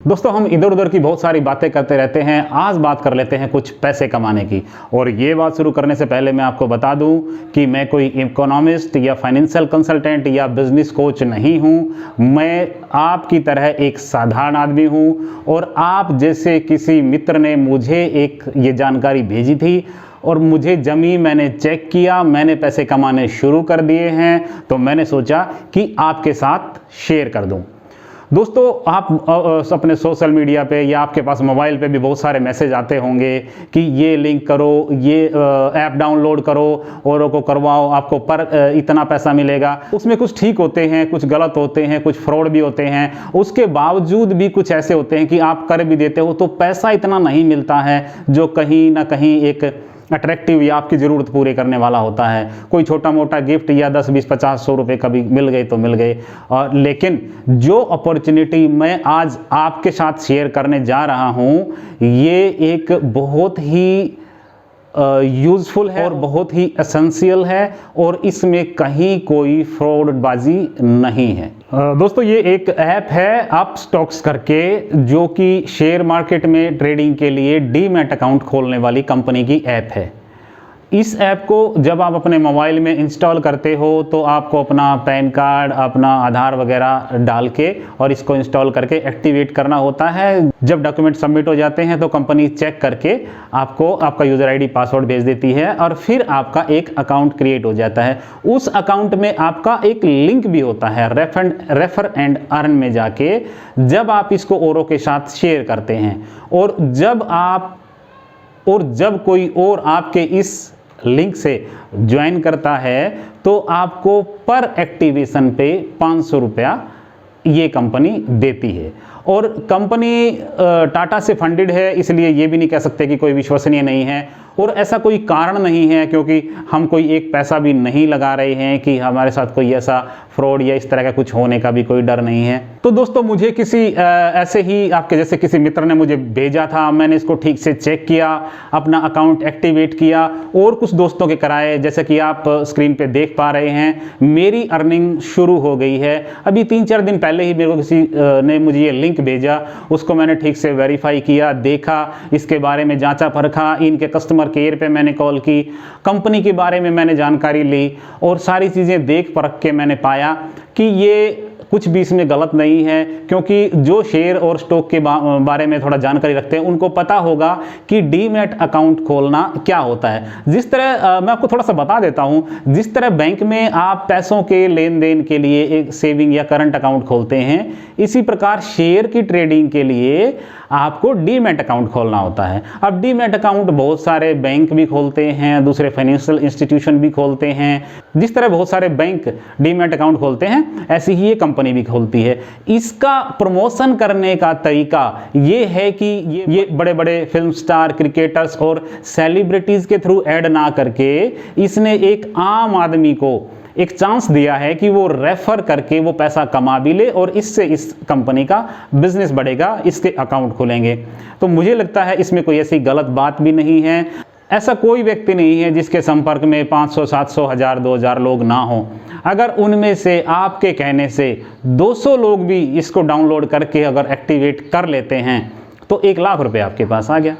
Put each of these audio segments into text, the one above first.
दोस्तों, हम इधर उधर की बहुत सारी बातें करते रहते हैं। आज बात कर लेते हैं कुछ पैसे कमाने की। और ये बात शुरू करने से पहले मैं आपको बता दूं कि मैं कोई इकोनॉमिस्ट या फाइनेंशियल कंसल्टेंट या बिजनेस कोच नहीं हूं। मैं आपकी तरह एक साधारण आदमी हूं और आप जैसे किसी मित्र ने मुझे एक ये जानकारी भेजी थी और मुझे जमी, मैंने चेक किया, मैंने पैसे कमाने शुरू कर दिए हैं, तो मैंने सोचा कि आपके साथ शेयर कर दूं। दोस्तों, आप अपने सोशल मीडिया पे या आपके पास मोबाइल पे भी बहुत सारे मैसेज आते होंगे कि ये लिंक करो, ये ऐप डाउनलोड करो, औरों को करवाओ, आपको पर इतना पैसा मिलेगा। उसमें कुछ ठीक होते हैं, कुछ गलत होते हैं, कुछ फ्रॉड भी होते हैं। उसके बावजूद भी कुछ ऐसे होते हैं कि आप कर भी देते हो तो पैसा इतना नहीं मिलता है जो कहीं ना कहीं एक अट्रैक्टिव या आपकी ज़रूरत पूरी करने वाला होता है। कोई छोटा मोटा गिफ्ट या 10, 20, 50, 100 रुपये कभी मिल गए तो मिल गए। और लेकिन जो अपॉर्चुनिटी मैं आज आपके साथ शेयर करने जा रहा हूँ, ये एक बहुत ही यूज़फुल है और बहुत ही एसेंशियल है और इसमें कहीं कोई फ्रॉडबाजी नहीं है। दोस्तों, ये एक ऐप है अपस्टॉक्स करके, जो कि शेयर मार्केट में ट्रेडिंग के लिए डीमैट अकाउंट खोलने वाली कंपनी की ऐप है। इस ऐप को जब आप अपने मोबाइल में इंस्टॉल करते हो तो आपको अपना पैन कार्ड, अपना आधार वगैरह डाल के और इसको इंस्टॉल करके एक्टिवेट करना होता है। जब डॉक्यूमेंट सबमिट हो जाते हैं तो कंपनी चेक करके आपको आपका यूज़र आईडी पासवर्ड भेज देती है और फिर आपका एक अकाउंट क्रिएट हो जाता है। उस अकाउंट में आपका एक लिंक भी होता है रेफर एंड अर्न में जाके, जब आप इसको औरों के साथ शेयर करते हैं और जब कोई और आपके इस लिंक से ज्वाइन करता है तो आपको पर एक्टिवेशन पे 500 रुपया ये कंपनी देती है। और कंपनी टाटा से फंडेड है, इसलिए ये भी नहीं कह सकते कि कोई विश्वसनीय नहीं है। और ऐसा कोई कारण नहीं है, क्योंकि हम कोई एक पैसा भी नहीं लगा रहे हैं कि हमारे साथ कोई ऐसा फ्रॉड या इस तरह का कुछ होने का भी कोई डर नहीं है। तो दोस्तों, मुझे किसी ऐसे ही आपके जैसे किसी मित्र ने मुझे भेजा था, मैंने इसको ठीक से चेक किया, अपना अकाउंट एक्टिवेट किया और कुछ दोस्तों के कराए। जैसे कि आप स्क्रीन पे देख पा रहे हैं, मेरी अर्निंग शुरू हो गई है। अभी 3-4 दिन पहले ही मेरे को किसी ने मुझे ये लिंक भेजा, उसको मैंने ठीक से वेरीफाई किया, देखा, इसके बारे में जांचा परखा, इनके कस्टमर केयर पे मैंने कॉल की, कंपनी के बारे में मैंने जानकारी ली और सारी चीज़ें देख परख के मैंने पाया कि ये कुछ भी इसमें गलत नहीं है। क्योंकि जो शेयर और स्टॉक के बारे में थोड़ा जानकारी रखते हैं उनको पता होगा कि डीमैट अकाउंट खोलना क्या होता है। जिस तरह मैं आपको थोड़ा सा बता देता हूँ, जिस तरह बैंक में आप पैसों के लेन देन के लिए एक सेविंग या करंट अकाउंट खोलते हैं, इसी प्रकार शेयर की ट्रेडिंग के लिए आपको डीमैट अकाउंट खोलना होता है। अब डीमैट अकाउंट बहुत सारे बैंक भी खोलते हैं, दूसरे फाइनेंशियल इंस्टीट्यूशन भी खोलते हैं। जिस तरह बहुत सारे बैंक डीमैट अकाउंट खोलते हैं, ऐसी ही ये कंपनी भी खोलती है। इसका प्रमोशन करने का तरीका ये है कि ये बड़े बड़े फिल्म स्टार, क्रिकेटर्स और सेलिब्रिटीज के थ्रू ऐड ना करके इसने एक आम आदमी को एक चांस दिया है कि वो रेफर करके वो पैसा कमा भी ले और इससे इस कंपनी का बिजनेस बढ़ेगा, इसके अकाउंट खुलेंगे। तो मुझे लगता है इसमें कोई ऐसी गलत बात भी नहीं है। ऐसा कोई व्यक्ति नहीं है जिसके संपर्क में 500, 700, 1000, 2000 लोग ना हो। अगर उनमें से आपके कहने से 200 लोग भी इसको डाउनलोड करके अगर एक्टिवेट कर लेते हैं तो 1 लाख रुपए आपके पास आ गया।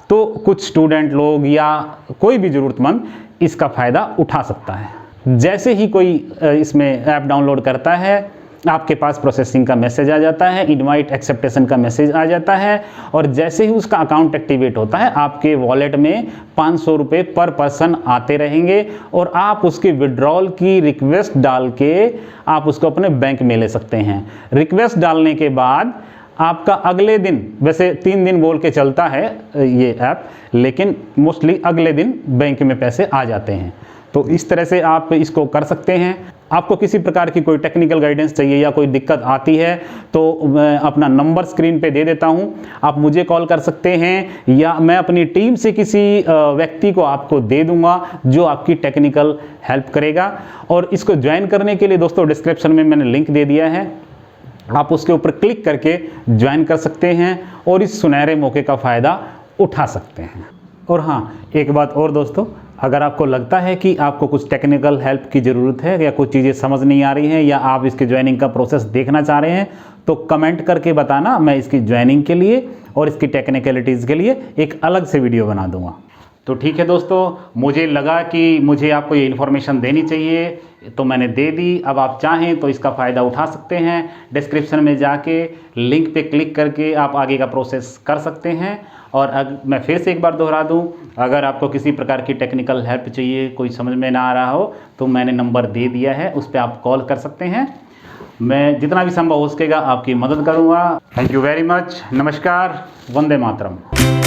तो कुछ स्टूडेंट लोग या कोई भी ज़रूरतमंद इसका फ़ायदा उठा सकता है। जैसे ही कोई इसमें ऐप डाउनलोड करता है, आपके पास प्रोसेसिंग का मैसेज आ जाता है, इनवाइट एक्सेप्टेशन का मैसेज आ जाता है और जैसे ही उसका अकाउंट एक्टिवेट होता है, आपके वॉलेट में 500 रुपये पर पर्सन आते रहेंगे और आप उसकी विड्रॉल की रिक्वेस्ट डाल के आप उसको अपने बैंक में ले सकते हैं। रिक्वेस्ट डालने के बाद आपका अगले दिन, वैसे 3 दिन बोल के चलता है ये ऐप, लेकिन मोस्टली अगले दिन बैंक में पैसे आ जाते हैं। तो इस तरह से आप इसको कर सकते हैं। आपको किसी प्रकार की कोई टेक्निकल गाइडेंस चाहिए या कोई दिक्कत आती है तो मैं अपना नंबर स्क्रीन पे दे देता हूं, आप मुझे कॉल कर सकते हैं या मैं अपनी टीम से किसी व्यक्ति को आपको दे दूंगा जो आपकी टेक्निकल हेल्प करेगा। और इसको ज्वाइन करने के लिए दोस्तों डिस्क्रिप्शन में मैंने लिंक दे दिया है, आप उसके ऊपर क्लिक करके ज्वाइन कर सकते हैं और इस सुनहरे मौके का फ़ायदा उठा सकते हैं। और हाँ, एक बात और दोस्तों, अगर आपको लगता है कि आपको कुछ टेक्निकल हेल्प की ज़रूरत है या कुछ चीज़ें समझ नहीं आ रही हैं या आप इसके ज्वाइनिंग का प्रोसेस देखना चाह रहे हैं तो कमेंट करके बताना, मैं इसकी ज्वाइनिंग के लिए और इसकी टेक्निकलिटीज़ के लिए एक अलग से वीडियो बना दूंगा। तो ठीक है दोस्तों, मुझे लगा कि मुझे आपको ये इन्फॉर्मेशन देनी चाहिए तो मैंने दे दी। अब आप चाहें तो इसका फ़ायदा उठा सकते हैं। डिस्क्रिप्शन में जाके लिंक पे क्लिक करके आप आगे का प्रोसेस कर सकते हैं। और मैं फिर से एक बार दोहरा दूं, अगर आपको किसी प्रकार की टेक्निकल हेल्प चाहिए, कोई समझ में ना आ रहा हो, तो मैंने नंबर दे दिया है, उस पर आप कॉल कर सकते हैं। मैं जितना भी संभव हो सकेगा आपकी मदद करूँगा। Thank you very much. नमस्कार। वंदे मातरम।